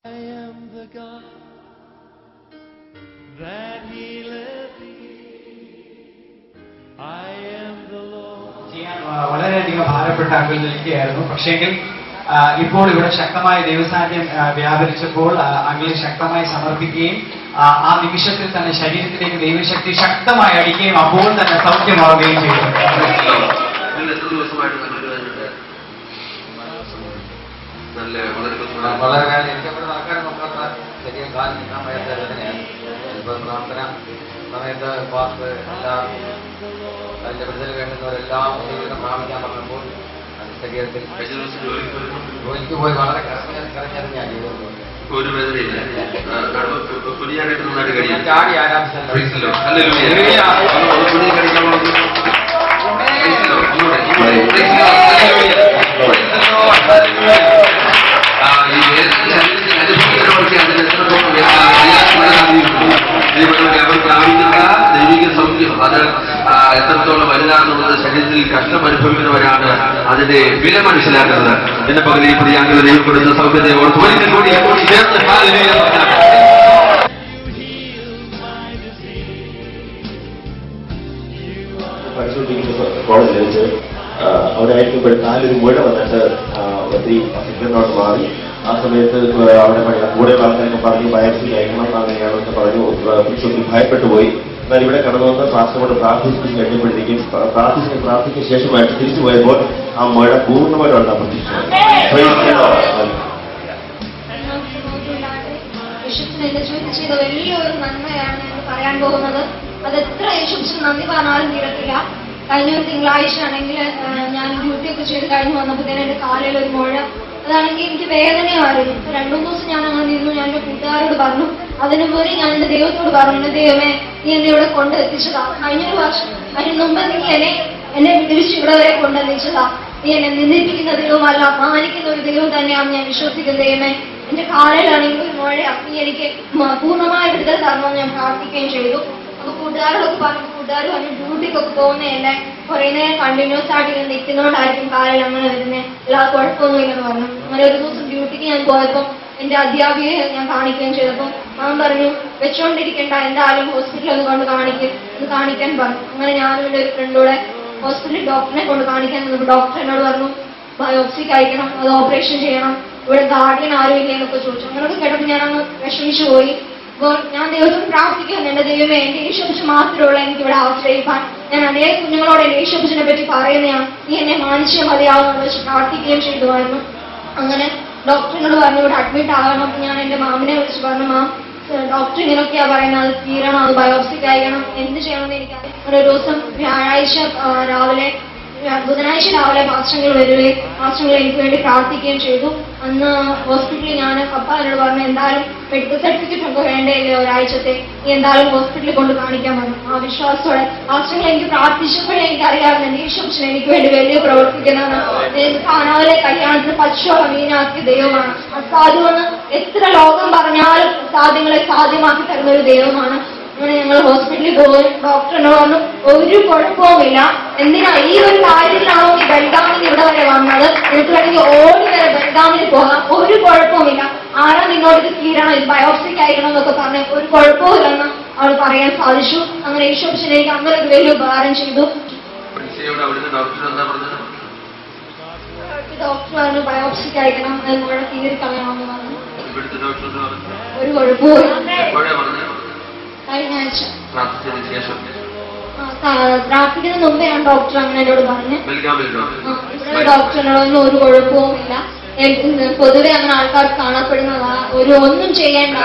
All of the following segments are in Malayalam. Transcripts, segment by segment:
I am the God that healeth thee. I am the Lord. വളരെയധികം ഭാരപ്പെട്ട അങ്കിൾ നിൽക്കുകയായിരുന്നു. പക്ഷേങ്കിൽ ഇപ്പോൾ ഇവിടെ ശക്തമായ ദൈവസാന്നിധ്യം വ്യാപരിച്ചപ്പോൾ അങ്കിൾ ശക്തമായി സമർപ്പിക്കുകയും ആ നിമിഷത്തിൽ തന്നെ ശരീരത്തിലേക്ക് ദൈവശക്തി ശക്തമായി അടിക്കുകയും അപ്പോൾ തന്നെ സൗഖ്യമാവുകയും ചെയ്തു. വളരെ കാലം എനിക്ക് അവിടെ നടക്കാൻ നോക്കാത്ത ശരിയും കാലം നിൽക്കാൻ വയ്യാത്ത വേദനയാണ്. ഇപ്പോൾ പ്രാർത്ഥന സമയത്ത് പാസ് എല്ലാവർക്കും അതിന്റെ വിടുതൽ വേണ്ടുന്നവരെല്ലാം ജീവിതം പ്രാപിക്കാൻ പറഞ്ഞപ്പോൾ അത് ശരീരത്തിൽ ജോലിക്ക് പോയി വളരെ കരഞ്ഞറിഞ്ഞാൽ ജീവിതം ഒരു വേദനയില്ല. ചാടി ആരാധിച്ചല്ലോ. ദൈവിക സൗഖ്യം അത് എത്രത്തോളം വലുതാണെന്നുള്ളത് ശരീരത്തിൽ കഷ്ടം അനുഭവിക്കുന്നവരാണ് അതിന്റെ വില മനസ്സിലാക്കുന്നത്. എന്റെ പകുതി പ്രിയാങ്കൾ ദൈവം കൊടുത്ത സൗഖ്യത്തെ ഓർത്ത് കൂടി ചേർത്ത് കോളേജിൽ വെച്ച് അവരായിരിക്കുമ്പോൾ കാലൊരു മുഴ വന്നിട്ട് ഒത്തിരി സിഗ്നലിനോട്ട് മാറി. ആ സമയത്ത് അവിടെ കൂടെയുള്ള ആൾക്കാരൊക്കെ പറഞ്ഞ് ബയോപ്സി അയക്കണം അങ്ങനെയാണെന്ന് പറഞ്ഞു. ഒത്തിരി ഭയപ്പെട്ടു പോയി. എന്നാൽ ഇവിടെ കടന്നു വന്ന് പ്രാർത്ഥനയോട് പ്രാർത്ഥിച്ചു കഴിഞ്ഞപ്പോഴത്തേക്കും പ്രാർത്ഥിക്കുന്ന ശേഷമായിട്ട് തിരിച്ചു പോയപ്പോൾ ആ മുഴ പൂർണ്ണമായിട്ട് ഉണ്ടാകും പ്രതീക്ഷിച്ചു. ചെയ്ത വലിയൊരു നന്മയാണ് എന്ന് പറയാൻ പോകുന്നത്. അത് എത്ര യേശുവിന് നന്ദി പറഞ്ഞാലും തീരത്തില്ല. കഴിഞ്ഞ ഒരു തിങ്കളാഴ്ച ആണെങ്കിൽ ഞാൻ ഡ്യൂട്ടിയൊക്കെ ചെയ്ത് കഴിഞ്ഞ് വന്നപ്പോൾ തന്നെ എൻ്റെ കാലിൽ ഒരു മുഴ. അതാണെങ്കിൽ എനിക്ക് വേദനയായിരുന്നു. 2-3 ദിവസം ഞാൻ അങ്ങനെ നിന്നു. ഞാൻ എൻ്റെ കൂട്ടുകാരോട് പറഞ്ഞു. അതിനു മുമ്പ് ഞാൻ എൻ്റെ ദൈവത്തോട് പറഞ്ഞു, ദൈവമേ നീ എന്നെ ഇവിടെ കൊണ്ടെത്തിച്ചതാ. കഴിഞ്ഞൊരു വർഷം അതിന് മുമ്പ് നീ എന്നെ തിരിച്ച് ഇവിടെ വരെ കൊണ്ടെത്തിച്ചതാ. നീ എന്നെ നിന്ദിപ്പിക്കുന്ന ദൈവമല്ല, അപമാനിക്കുന്ന ഒരു ദൈവം തന്നെയാണ് ഞാൻ വിശ്വസിക്കുന്ന ദൈവമേ. എന്റെ കാലിലാണെങ്കിൽ ഒരു മുഴ. നീ എനിക്ക് പൂർണ്ണമായ വിടുതൽ തരണമെന്ന് ഞാൻ പ്രാർത്ഥിക്കുകയും ചെയ്തു. അപ്പൊ കൂട്ടുകാരോടൊക്കെ പറഞ്ഞു. കൂട്ടുകാർ പറഞ്ഞു ഡ്യൂട്ടിക്കൊക്കെ പോകുന്നതല്ലേ, കുറെ നേരം കണ്ടിന്യൂസ് ആയിട്ട് ഇങ്ങനെ നിൽക്കുന്നതുകൊണ്ടായിരിക്കും കാലിൽ അങ്ങനെ വരുന്നത്, അല്ലാതെ കുഴപ്പമൊന്നുമില്ലെന്ന് പറഞ്ഞു. അങ്ങനെ ഒരു ദിവസം ഡ്യൂട്ടിക്ക് ഞാൻ പോയപ്പോൾ എന്റെ അധ്യാപികയെ ഞാൻ കാണിക്കുകയും ചെയ്തപ്പോൾ അവൻ പറഞ്ഞു വെച്ചോണ്ടിരിക്കേണ്ട, എന്തായാലും ഹോസ്പിറ്റലിൽ ഒന്ന് കൊണ്ട് കാണിക്കാൻ പറഞ്ഞു. അങ്ങനെ ഞാനും എൻ്റെ ഒരു ഫ്രണ്ടൂടെ ഹോസ്പിറ്റലിൽ ഡോക്ടറിനെ കൊണ്ട് കാണിക്കാൻ നിന്നപ്പോൾ ഡോക്ടർ എന്നോട് പറഞ്ഞു ബയോപ്സിക്ക് അയക്കണം, അത് ഓപ്പറേഷൻ ചെയ്യണം, ഇവിടെ ഗാർഡിയൻ ആരും ഇല്ല എന്നൊക്കെ ചോദിച്ചു. അങ്ങനെയൊക്കെ കേട്ടപ്പോൾ ഞാനങ്ങ് വിഷമിച്ചു പോയി. അപ്പോൾ ഞാൻ ദൈവത്തോട് പ്രാർത്ഥിക്കുന്നു, എൻ്റെ ദൈവമേ എൻ്റെ യേശുവിനെ മാത്രമുള്ള എനിക്കിവിടെ ആശ്രയിക്കാൻ. ഞാൻ അനേക കുഞ്ഞുങ്ങളോട് എൻ്റെ യേശുവിനെ പറ്റി പറയുന്നതാണ്, നീ എന്നെ മാനിച്ചേ മതിയാവുമെന്ന് വെച്ച് പ്രാർത്ഥിക്കുകയും ചെയ്തുമായിരുന്നു. അങ്ങനെ ഡോക്ടറിനോട് പറഞ്ഞു ഇവിടെ അഡ്മിറ്റ് ആകണം. ഞാൻ എൻ്റെ മാമിനെ വിളിച്ച് പറഞ്ഞു, മാം ഡോക്ടർ ഇങ്ങനെയൊക്കെയാ പറയുന്നത്, അത് തീരണം, അത് ബയോപ്സിക്ക് അയക്കണം, എന്ത് ചെയ്യണമെന്ന് എനിക്കറിയാം. ഒരു ദിവസം ബുധനാഴ്ച രാവിലെ പാസ്റ്റങ്ങൾ വരികയും പാസ്റ്റങ്ങൾ എനിക്ക് വേണ്ടി പ്രാർത്ഥിക്കുകയും ചെയ്തു. അന്ന് ഹോസ്പിറ്റലിൽ ഞാൻ പപ്പ എന്നോട് പറഞ്ഞു എന്തായാലും മെഡിക്കൽ സർട്ടിഫിക്കറ്റ് ഒക്കെ വേണ്ടേല്ലേ ഒരാഴ്ചത്തെ, നീ എന്തായാലും ഹോസ്പിറ്റലിൽ കൊണ്ട് കാണിക്കാൻ പറഞ്ഞു. ആ വിശ്വാസത്തോടെ പാസ്റ്റങ്ങൾ എനിക്ക് പ്രാർത്ഥിച്ചപ്പോഴേ എനിക്കറിയാമായിരുന്നു എൻ്റെ യേശുവിനെ എനിക്ക് വേണ്ടി വലിയ പ്രവർത്തിക്കുന്നതാണ്. കാനാവിലെ കല്യാണത്തിന് പച്ചോളം മീനാക്കിയ ദൈവമാണ്. അസാധ്യമെന്ന് എത്ര ലോകം പറഞ്ഞാലും സാധ്യങ്ങളെ സാധ്യമാക്കി തരുന്ന ഒരു ദൈവമാണ്. അങ്ങനെ ഞങ്ങൾ ഹോസ്പിറ്റലിൽ പോയി. ഡോക്ടറിനോട് പറഞ്ഞു ഒരു കുഴപ്പവുമില്ല, എന്തിനാ ഈ ഒരു കാര്യത്തിലാണോ നീ ബെൽഗാമിന് ഇവിടെ വരെ വന്നത്, എനിക്ക് വേണമെങ്കിൽ ഓടി വരെ ബെൽഗാമിന് പോകാം, ഒരു കുഴപ്പവുമില്ല, ആരാ നിന്നോട് ഇത് തീരണം, ഇത് ബയോപ്സിക്ക് അയക്കണം എന്നൊക്കെ പറഞ്ഞ് ഒരു കുഴപ്പമില്ലെന്ന് അവൾ പറയാൻ സാധിച്ചു. അങ്ങനെ ഈശോപ്പിച്ച് എനിക്ക് അങ്ങനെ ഒരു വലിയ ഉപകാരം ചെയ്തു. ഡോക്ടർ പറഞ്ഞു ബയോപ്സിക്ക് അയക്കണം, അത് മുഴുവൻ തീരെ കളയണമെന്ന് പറഞ്ഞു. ഒരു കുഴപ്പമില്ല. കഴിഞ്ഞ ആഴ്ച പ്രാർത്ഥിക്കുന്ന മുമ്പേ ഞാൻ ഡോക്ടർ അങ്ങനെ എന്നോട് പറഞ്ഞു. ഇവിടെ ഡോക്ടറിനോടൊന്നും ഒരു കുഴപ്പവുമില്ല, പൊതുവെ അങ്ങനെ ആൾക്കാർ കാണപ്പെടുന്നതാ, ഒന്നും ചെയ്യേണ്ട.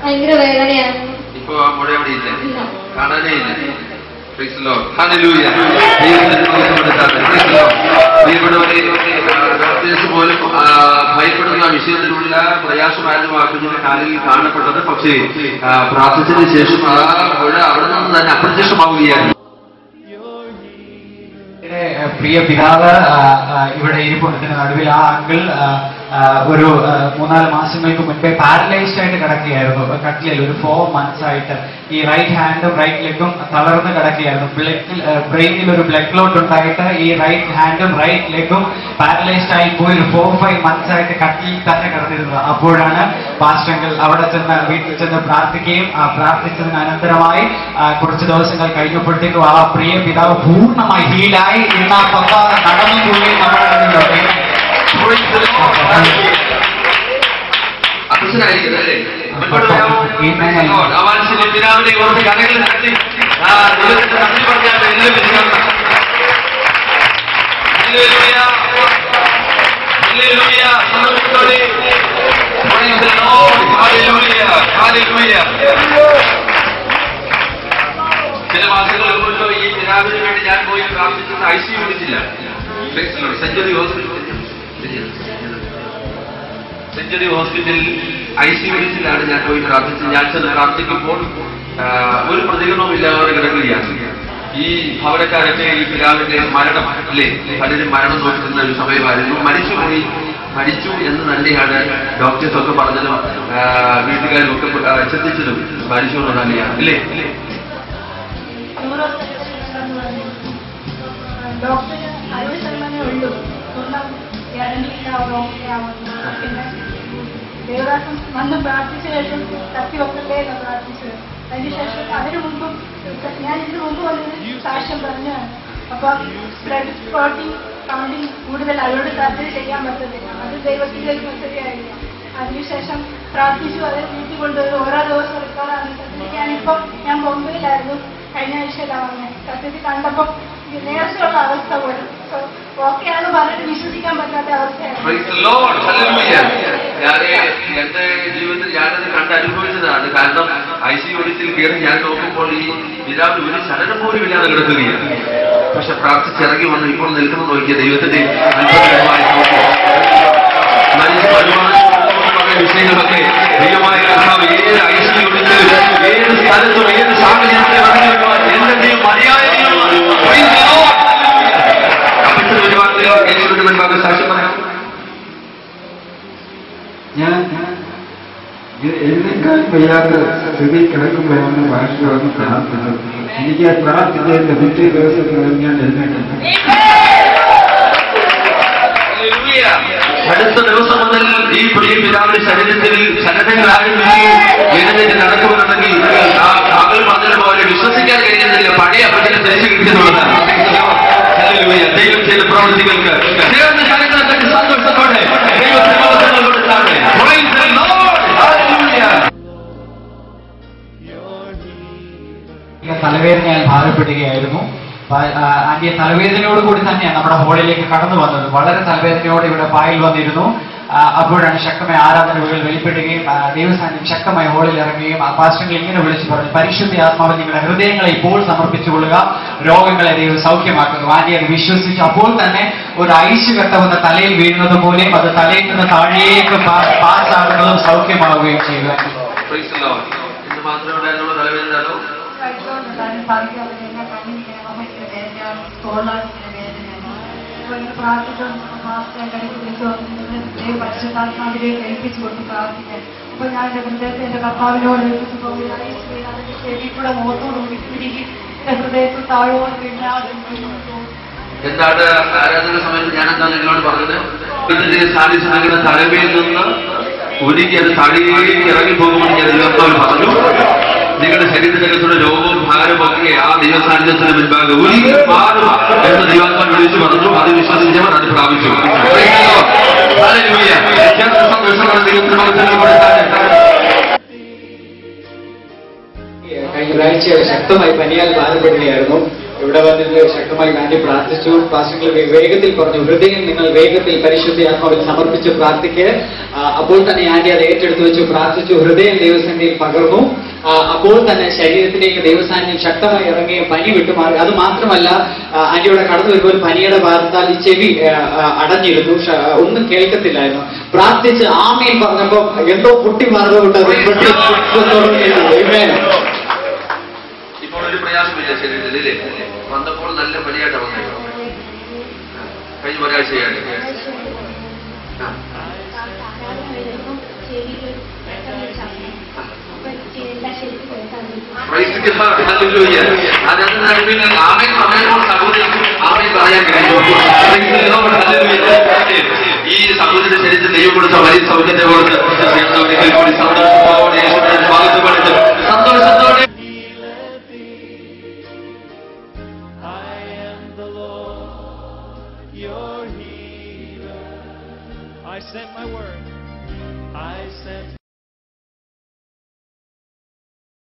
ഭയങ്കര വേദനയായിരുന്നു. പോലും ഭയപ്പെടുന്ന വിഷയത്തിലുള്ള പ്രയാസമായിരുന്നു ആ കുഞ്ഞിന്റെ കാലിൽ കാണപ്പെട്ടത്. പക്ഷേ പ്രാർത്ഥിച്ചതിന് ശേഷം ആ മുഴ അവിടെ നിന്ന് തന്നെ അപ്രത്യക്ഷമാവുകയാണ്. പ്രിയ പിതാവ് ഇവിടെ ഇരിപ്പുണ്ട് നടുവിൽ. ആ അങ്കിൾ ഒരു 3-4 മാസങ്ങൾക്ക് മുൻപേ പാരലൈസ്ഡ് ആയിട്ട് കിടക്കുകയായിരുന്നു. കട്ടിലിൽ ഒരു 4 months ആയിട്ട് ഈ റൈറ്റ് ഹാൻഡും റൈറ്റ് ലെഗും തളർന്ന് കിടക്കുകയായിരുന്നു. ബ്രെയിനിൽ ഒരു ബ്ലഡ് ക്ലോട്ട് ഉണ്ടായിട്ട് ഈ റൈറ്റ് ഹാൻഡും റൈറ്റ് ലെഗും പാരലൈസ്ഡ് ആയി പോയി 4-5 months ആയിട്ട് കട്ടിലിൽ തന്നെ കിടന്നിരുന്നത്. അപ്പോഴാണ് പാസ്റ്റർ അങ്കിൾ അവിടെ ചെന്ന് വീട്ടിൽ ചെന്ന് പ്രാർത്ഥിക്കുകയും പ്രാർത്ഥിച്ചതിന് അനന്തരമായി കുറച്ച് ദിവസങ്ങൾ കഴിഞ്ഞപ്പോഴത്തേക്കും ആ പ്രിയ പിതാവ് പൂർണ്ണമായി ഹീലായി ഇന്ന് ആ പപ്പ നടന്നുകൂടി നമ്മുടെ പിതാവിനെ ഓർത്ത് കഥകൾ നടത്തി നന്ദി പറഞ്ഞാൽ ചില മാസങ്ങൾക്ക് മുൻപ് ഈ പിതാവിന് വേണ്ടി ഞാൻ പോയി പ്രാർത്ഥിച്ചത് ICU വിളിച്ചില്ല. സെഞ്ചുറി ഹോസ്പിറ്റലിൽ ICU വിളിച്ചിലാണ് ഞാൻ പോയി പ്രാർത്ഥിച്ചത്. ഞാൻ ചെന്ന് പ്രാർത്ഥിക്കുമ്പോൾ ഒരു പ്രതികരണവും ഇല്ലാതെ കിടക്കുകയാണ്. ഈ ഭവനക്കാരൊക്കെ ഈ പിതാവിന്റെ മരണം അല്ലേ, പലരും മരണം നോക്കുന്ന ഒരു സമയമായിരുന്നു. മരിച്ചു എന്ന് തന്നെയാണ് ഡോക്ടേഴ്സ് ഒക്കെ പറഞ്ഞതും വീട്ടുകാരും ഒക്കെ ചിന്തിച്ചതും. മരിച്ചു എന്ന് തന്നെയാണ് അല്ലേ. ദേവദാസം വന്ന് പ്രാർത്ഥിച്ച ശേഷം തപ്പി വെക്കല്ലേ എന്ന് പ്രാർത്ഥിച്ചത്. അതിനുശേഷം അതിനു മുമ്പും ഞാൻ ഇതിനു മുമ്പ് വന്നൊരു സാക്ഷ്യം പറഞ്ഞതാണ്. അപ്പൊ ബ്ലഡ് പ്രോട്ടീൻ കൗണ്ടിങ് കൂടുതൽ അവരോട് സർജറി ചെയ്യാൻ പറ്റത്തില്ല. അത് ദൈവത്തിന്റെ ഒരു പദ്ധതിയായിരുന്നു. അതിനുശേഷം പ്രാർത്ഥിച്ചു. അത് വീട്ടിൽ കൊണ്ടുപോയി ഓരോ ദിവസം റിക്കവറാകുന്നത്. ഞാൻ ബോംബെയിലായിരുന്നു. കഴിഞ്ഞ ആഴ്ചയിലാണ് വന്നത്. സത്യത്തിൽ കണ്ടപ്പോൾ നേരത്തെയുള്ള അവസ്ഥ പോലെ ഓക്കെയാണ് പറഞ്ഞിട്ട് വിശ്വസിക്കാൻ പറ്റാത്ത അവസ്ഥയാണ്. എന്റെ ജീവിതത്തിൽ ഞാനത് കണ്ട് അനുഭവിച്ചതാണ്. കാരണം ICU യൂണിറ്റിൽ കയറി ഞാൻ നോക്കുമ്പോൾ ഈ പിതാവിന് ഒരു ചലനം പോലും ഇല്ലാതെ കിടക്കുകയാണ്. പക്ഷെ പ്രാർത്ഥിച്ചിറങ്ങി വന്ന് ഇപ്പോൾ നിൽക്കുന്നത് നോക്കിയ ദൈവത്തിന്റെ അത്ഭുതകരമായ വിഷയങ്ങളൊക്കെ ദൈവമായ കർത്താവ് ഏത് ICU യൂണിറ്റിൽ ഏത് സ്ഥലത്തും ഏത് സാഹചര്യത്തിൽ എന്റെ ദൈവം മതിയായ സാക്ഷ്യം പറയാം. ഞാൻ എന്നെക്കാൾ വയ്യാതെ സ്ഥിതി കിടക്കുമ്പോഴാണ് ഭാഷ വന്ന് പ്രാർത്ഥിച്ചത്. എനിക്ക് ആ പ്രാർത്ഥിച്ചതിന്റെ പിറ്റേ ദിവസങ്ങളിൽ ഞാൻ എഴുന്നേറ്റില്ല. അടുത്ത ദിവസം മുതൽ ഈ പ്രിയ പിതാവിന്റെ ശരീരത്തിൽ ചലനങ്ങളായിരുന്നു. എഴുന്നേറ്റ് നടക്കുമെന്നുണ്ടെങ്കിൽ ആ മകൾ പറഞ്ഞതുപോലെ വിശ്വസിക്കാൻ കഴിയുന്നില്ല. പഴയ അപ്പച്ചനെ തിരിച്ചു കിട്ടിയെന്നുള്ളതാണ്. ദൈവം ചെയ്ത പ്രവൃത്തികൾക്ക് ചേർന്ന് കാര്യങ്ങളൊക്കെ സന്തോഷത്തോടെ ദൈവത്തിന് കൊടുത്താണ്. തലവേദനയാൽ ഭാരപ്പെടുകയായിരുന്നു. ആന്റിയെ തലവേദനയോട് കൂടി തന്നെയാണ് നമ്മുടെ ഹോളിലേക്ക് കടന്നു വന്നത്. വളരെ തലവേദനയോടെ ഇവിടെ പായിൽ വന്നിരുന്നു. അപ്പോഴാണ് ശക്തമായ ആരാധനകൾ വെളിപ്പെടുകയും ദൈവസാന്നിധ്യം ശക്തമായി ഹോളിൽ ഇറങ്ങുകയും പാസ്റ്റർ ഇങ്ങനെ വിളിച്ചു പറഞ്ഞു, പരിശുദ്ധ ആത്മാവ് നിങ്ങളുടെ ഹൃദയങ്ങളെ ഇപ്പോൾ സമർപ്പിച്ചുകൊള്ളുക, രോഗങ്ങളെ ദൈവം സൗഖ്യമാക്കുന്നു. ആന്റി അത് വിശ്വസിച്ചു. അപ്പോൾ തന്നെ ഒരു ഐസ് കെട്ടവന്ന് തലയിൽ വീഴുന്നത് പോലെയും അത് തലയിൽ നിന്ന് താഴേക്ക് പാസ്സാകുന്നതും സൗഖ്യമാവുകയും ചെയ്തു. പരിശുദ്ധാത്മാവിനെ ഏൽപ്പിച്ചു കൊണ്ട് പ്രാർത്ഥിക്കാൻ. അപ്പൊ ഞാൻ എന്റെ ഹൃദയത്തെ എന്റെ കർത്താവിനോട് ഏൽപ്പിച്ചു പോകുന്ന ചെവിക്കൂടെ മുഖത്തോട് വിട്ടുപിടിക്കും. എന്റെ ഹൃദയത്തിൽ താഴോട് വീഴാതെ എന്താണ് ആരാധന സമയത്ത് ഞാനെന്താ നിങ്ങളോട് പറഞ്ഞത്? ഇതിന്റെ സാന്നിധ്യം തലമയിൽ നിന്ന് ഒരുക്കി അത് താഴേക്ക് ഇറങ്ങിപ്പോകുമെന്ന് ഞാൻ ദൈവത്തോട് പറഞ്ഞു. നിങ്ങളുടെ ശരീരത്തിനകത്തുള്ള രോഗവും ഭാരവും ഒക്കെ ആ ദൈവസാന്നിധ്യത്തിന് മുൻപാകെ ഒരുക്കി മാറും എന്ന് ദൈവാത്മാവ് വിളിച്ചു പറഞ്ഞു. അത് വിശ്വസിച്ചവർ അത് പ്രാപിച്ചു. കഴിഞ്ഞ ഒരാഴ്ച ശക്തമായി പനിയാൽ ബാധപ്പെടുകയായിരുന്നു. ഇവിടെ വന്നിട്ട് ശക്തമായി വേണ്ടി പ്രാർത്ഥിച്ചു. പാസ്റ്റർ വേഗത്തിൽ പറഞ്ഞു, ഹൃദയം നിങ്ങൾ വേഗത്തിൽ പരിശുദ്ധ ആത്മാവിൽ സമർപ്പിച്ച് പ്രാർത്ഥിക്കുക. അപ്പോൾ തന്നെ ആന്റി അത് ഏറ്റെടുത്ത് വെച്ചു പ്രാർത്ഥിച്ചു. ഹൃദയം ദൈവസന്നിധിയിൽ പകർന്നു. അപ്പോൾ തന്നെ ശരീരത്തിലേക്ക് ദൈവസാന്നിധ്യം ശക്തമായി ഇറങ്ങുകയും പനി വിട്ടുമാറി. അത് മാത്രമല്ല, ആന്റിയുടെ കടന്നു വരുമ്പോൾ പനിയുടെ ഭാരത്താൽ ഈ ചെവി അടഞ്ഞിരുന്നു, ഒന്നും കേൾക്കത്തില്ലായിരുന്നു. പ്രാർത്ഥിച്ച് ആമേൻ പറഞ്ഞപ്പോ എന്തോ പൊട്ടി മാറുകൊണ്ട് ഇപ്പോൾ ഒരു പ്രയാസമില്ല ശരീരത്തിൽ. വന്നപ്പോൾ നല്ല പനിയായിട്ട് വന്നേക്കും. കഴിഞ്ഞ ഒരാഴ്ചയാണ് ആരാധന കഴിഞ്ഞപ്പോൾ ചെവിയിൽ പെട്ടെന്ന് ശബ്ദം. അപ്പൊ എല്ലാം ശരിക്കും കേൾക്കാൻ Praise God. Hallelujah. അതായത് നടുവിൽ ആമേൻ പറയുമ്പോൾ സഹോദരി ആമേൻ പറയാൻ കഴിയും. Praise the Lord. Hallelujah. ഈ സഹോദരി ശരീരത്തിൽ ദൈവം കൊടുത്ത വലിയ സൗഖ്യത്തെ ഓർത്ത് ഒരിക്കൽ കൂടി സന്തോഷത്തോടെ യേശുവിനെ സ്വാഗതപ്പെടുത്തും. സന്തോഷത്തോടെ I am the Lord, your healer. I sent my word. I sent